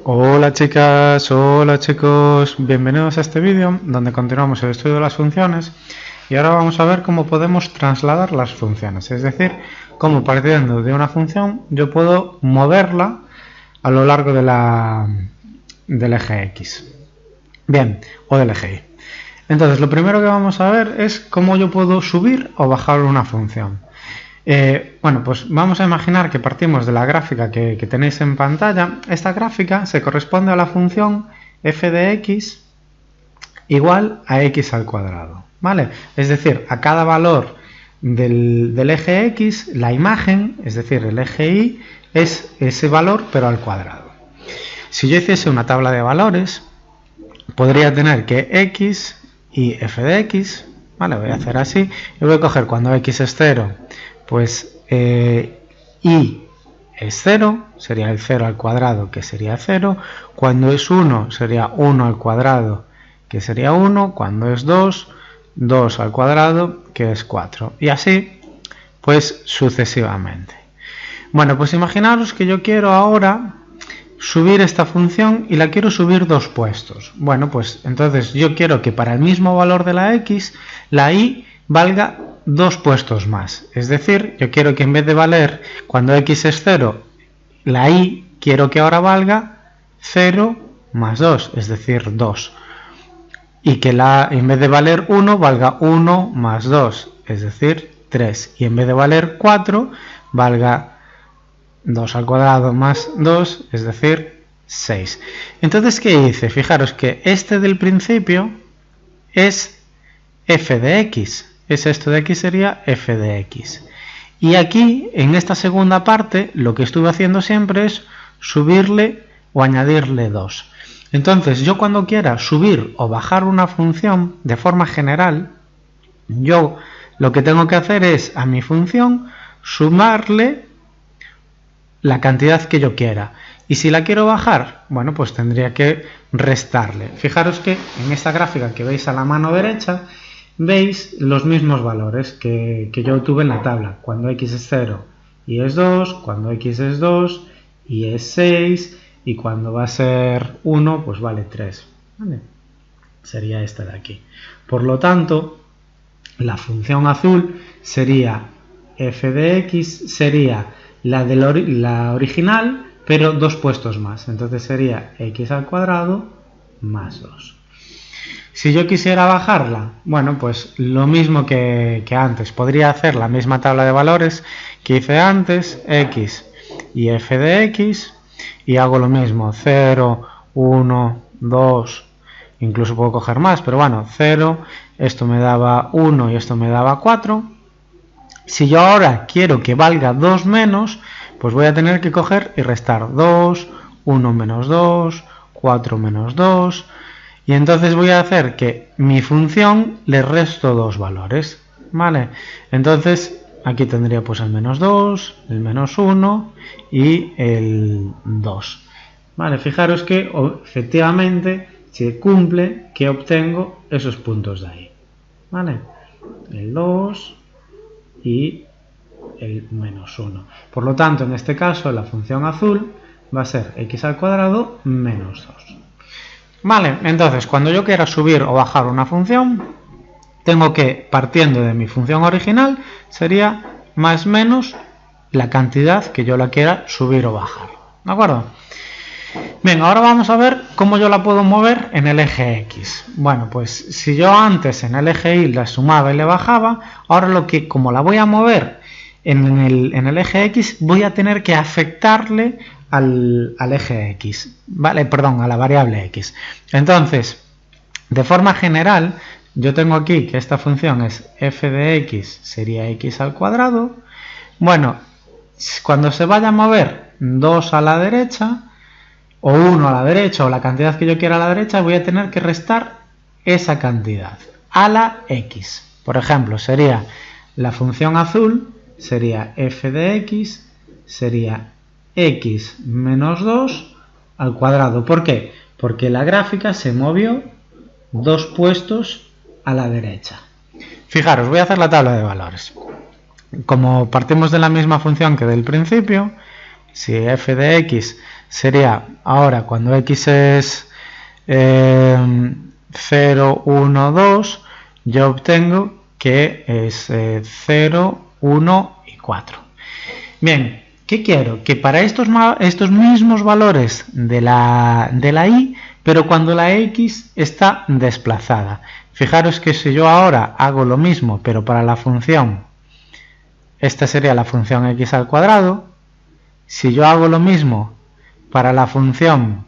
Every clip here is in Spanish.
Hola chicas, hola chicos, bienvenidos a este vídeo donde continuamos el estudio de las funciones y ahora vamos a ver cómo podemos trasladar las funciones, es decir, cómo partiendo de una función yo puedo moverla a lo largo del eje X, bien, o del eje Y. Entonces lo primero que vamos a ver es cómo yo puedo subir o bajar una función. Bueno, pues vamos a imaginar que partimos de la gráfica que tenéis en pantalla. Esta gráfica se corresponde a la función f de x igual a x al cuadrado, ¿vale? Es decir, a cada valor del eje x, la imagen, es decir, el eje y, es ese valor pero al cuadrado. Si yo hiciese una tabla de valores, podría tener que x y f de x, ¿vale? Voy a hacer así, y voy a coger cuando x es 0, pues y es 0, sería el 0 al cuadrado, que sería 0. Cuando es 1, sería 1 al cuadrado, que sería 1. Cuando es 2, 2 al cuadrado, que es 4. Y así, pues sucesivamente. Bueno, pues imaginaros que yo quiero ahora subir esta función y la quiero subir 2 puestos. Bueno, pues entonces yo quiero que para el mismo valor de la x, la y valga 2 puestos más. Es decir, yo quiero que en vez de valer cuando x es 0, la y quiero que ahora valga 0 más 2, es decir, 2. Y que en vez de valer 1, valga 1 más 2, es decir, 3. Y en vez de valer 4, valga 2 al cuadrado más 2, es decir, 6. Entonces, ¿qué hice? Fijaros que este del principio es f de x. Esto de aquí sería f de x. Y aquí, en esta segunda parte, lo que estuve haciendo siempre es subirle o añadirle 2. Entonces, yo cuando quiera subir o bajar una función de forma general, yo lo que tengo que hacer es a mi función sumarle la cantidad que yo quiera. Y si la quiero bajar, bueno, pues tendría que restarle. Fijaros que en esta gráfica que veis a la mano derecha, veis los mismos valores que yo tuve en la tabla. Cuando x es 0 y es 2, cuando x es 2 y es 6, y cuando va a ser 1, pues vale 3. ¿Vale? Sería esta de aquí. Por lo tanto, la función azul sería f de x, sería la original, pero 2 puestos más. Entonces sería x al cuadrado más 2. Si yo quisiera bajarla, bueno, pues lo mismo que antes. Podría hacer la misma tabla de valores que hice antes, x y f de x, y hago lo mismo, 0, 1, 2, incluso puedo coger más, pero bueno, 0, esto me daba 1 y esto me daba 4. Si yo ahora quiero que valga 2 menos, pues voy a tener que coger y restar 2, 1 menos 2, 4 menos 2... Y entonces voy a hacer que mi función le resto 2 valores, ¿vale? Entonces aquí tendría pues el menos 2, el menos 1 y el 2. Vale, fijaros que efectivamente se cumple que obtengo esos puntos de ahí, ¿vale? El 2 y el menos 1. Por lo tanto, en este caso la función azul va a ser x al cuadrado menos 2. Vale, entonces cuando yo quiera subir o bajar una función, tengo que, partiendo de mi función original, sería más menos la cantidad que yo la quiera subir o bajar. ¿De acuerdo? Bien, ahora vamos a ver cómo yo la puedo mover en el eje X. Bueno, pues si yo antes en el eje Y la sumaba y le bajaba, ahora como la voy a mover en el eje X, voy a tener que afectarle al eje X, ¿vale? Perdón, a la variable X. Entonces, de forma general, yo tengo aquí que esta función es f de x, sería x al cuadrado. Bueno, cuando se vaya a mover 2 a la derecha, o 1 a la derecha, o la cantidad que yo quiera a la derecha, voy a tener que restar esa cantidad a la x. Por ejemplo, sería la función azul, sería f de x, sería x menos 2 al cuadrado. ¿Por qué? Porque la gráfica se movió 2 puestos a la derecha. Fijaros, voy a hacer la tabla de valores. Como partimos de la misma función que del principio, si f de x sería, ahora cuando x es 0, 1, 2, yo obtengo que es 0, 1 y 4. Bien, ¿qué quiero? Que para estos mismos valores de la y, pero cuando la x está desplazada. Fijaros que si yo ahora hago lo mismo, pero para la función, esta sería la función x al cuadrado. Si yo hago lo mismo para la función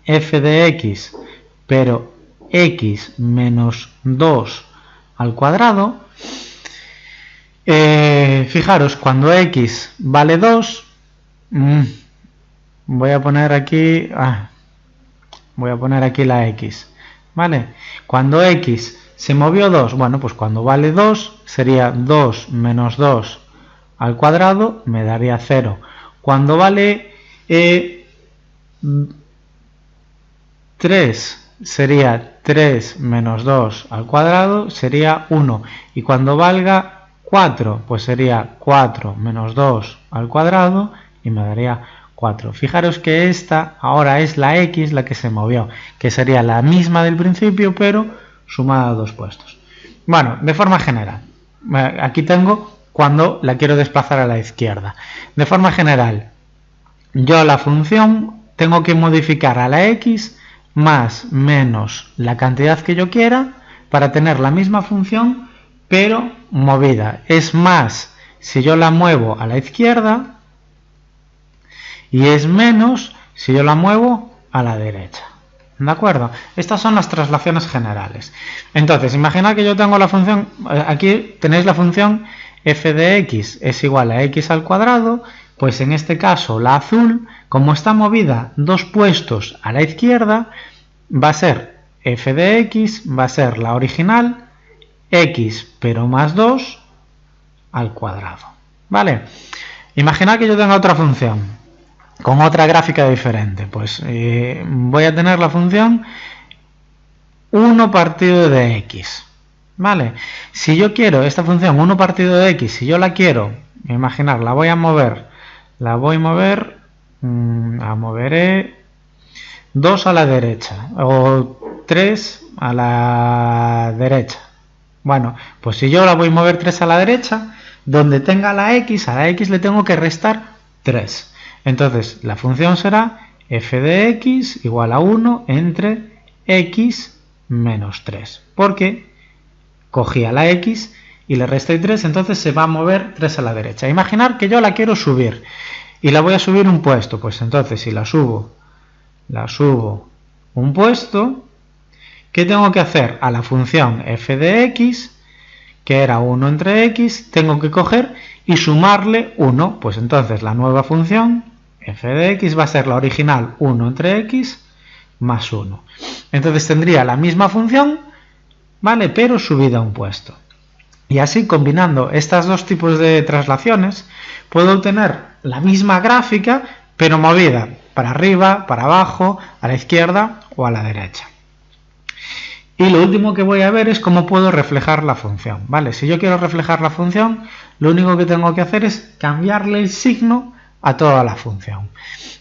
f de x, pero x menos 2 al cuadrado, fijaros, cuando x vale 2, voy a poner aquí la x, ¿vale? Cuando x se movió 2, bueno, pues cuando vale 2 sería 2 menos 2 al cuadrado, me daría 0. Cuando vale 3 sería 3 menos 2 al cuadrado, sería 1. Y cuando valga 4, pues sería 4 menos 2 al cuadrado y me daría 4. Fijaros que esta ahora es la x la que se movió, que sería la misma del principio, pero sumada a dos puestos. Bueno, de forma general, aquí tengo cuando la quiero desplazar a la izquierda. De forma general, yo la función tengo que modificar a la x más menos la cantidad que yo quiera para tener la misma función, pero movida. Es más si yo la muevo a la izquierda y es menos si yo la muevo a la derecha. ¿De acuerdo? Estas son las traslaciones generales. Entonces, imaginad que yo tengo la función, aquí tenéis la función f de x es igual a x al cuadrado, pues en este caso la azul, como está movida dos puestos a la izquierda, va a ser f de x, va a ser la original, x pero más 2 al cuadrado. ¿Vale? Imaginad que yo tenga otra función con otra gráfica diferente, pues voy a tener la función 1 partido de x, ¿vale? Si yo quiero esta función 1 partido de x, si yo la quiero, imaginar, la moveré 2 a la derecha o 3 a la derecha. Bueno, pues si yo la voy a mover 3 a la derecha, donde tenga a la x le tengo que restar 3. Entonces, la función será f de x igual a 1 entre x menos 3. Porque cogí a la x y le resté 3, entonces se va a mover 3 a la derecha. Imaginar que yo la quiero subir y la voy a subir un puesto. Pues entonces, si la subo un puesto, ¿qué tengo que hacer? A la función f de x, que era 1 entre x, tengo que coger y sumarle 1. Pues entonces la nueva función f de x va a ser la original 1 entre x más 1. Entonces tendría la misma función, ¿vale? Pero subida un puesto. Y así, combinando estos dos tipos de traslaciones, puedo obtener la misma gráfica, pero movida para arriba, para abajo, a la izquierda o a la derecha. Y lo último que voy a ver es cómo puedo reflejar la función, ¿vale? Si yo quiero reflejar la función, lo único que tengo que hacer es cambiarle el signo a toda la función.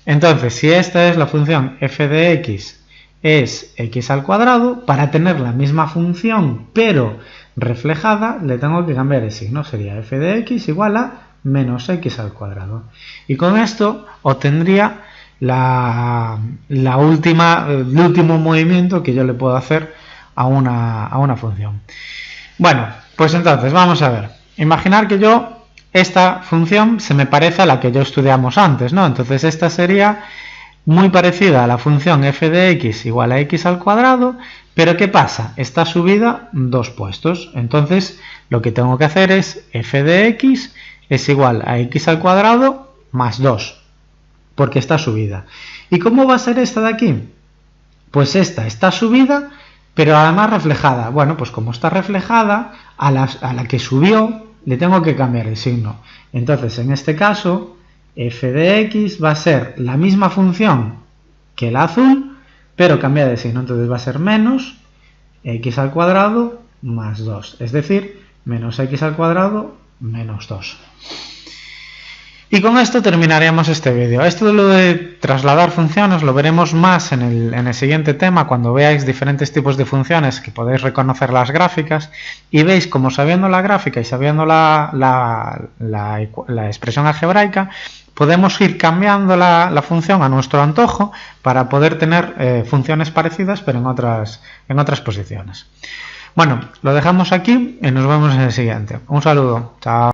Entonces, si esta es la función f de x es x al cuadrado, para tener la misma función pero reflejada, le tengo que cambiar el signo. Sería f de x igual a menos x al cuadrado. Y con esto obtendría el último movimiento que yo le puedo hacer a una función. Bueno, pues entonces vamos a ver. Imaginar que esta función se me parece a la que ya estudiamos antes, ¿no? Entonces esta sería muy parecida a la función f de x igual a x al cuadrado, pero ¿qué pasa? Está subida dos puestos. Entonces lo que tengo que hacer es f de x es igual a x al cuadrado más 2, porque está subida. ¿Y cómo va a ser esta de aquí? Pues esta está subida, pero además reflejada. Bueno, pues como está reflejada, a la que subió le tengo que cambiar el signo. Entonces, en este caso, f de x va a ser la misma función que la azul, pero cambiada de signo. Entonces va a ser menos x al cuadrado más 2. Es decir, menos x al cuadrado menos 2. Y con esto terminaríamos este vídeo. Esto de lo de trasladar funciones lo veremos más en el siguiente tema, cuando veáis diferentes tipos de funciones que podéis reconocer las gráficas y veis como sabiendo la gráfica y sabiendo la expresión algebraica podemos ir cambiando la función a nuestro antojo para poder tener funciones parecidas pero en otras posiciones. Bueno, lo dejamos aquí y nos vemos en el siguiente. Un saludo. Chao.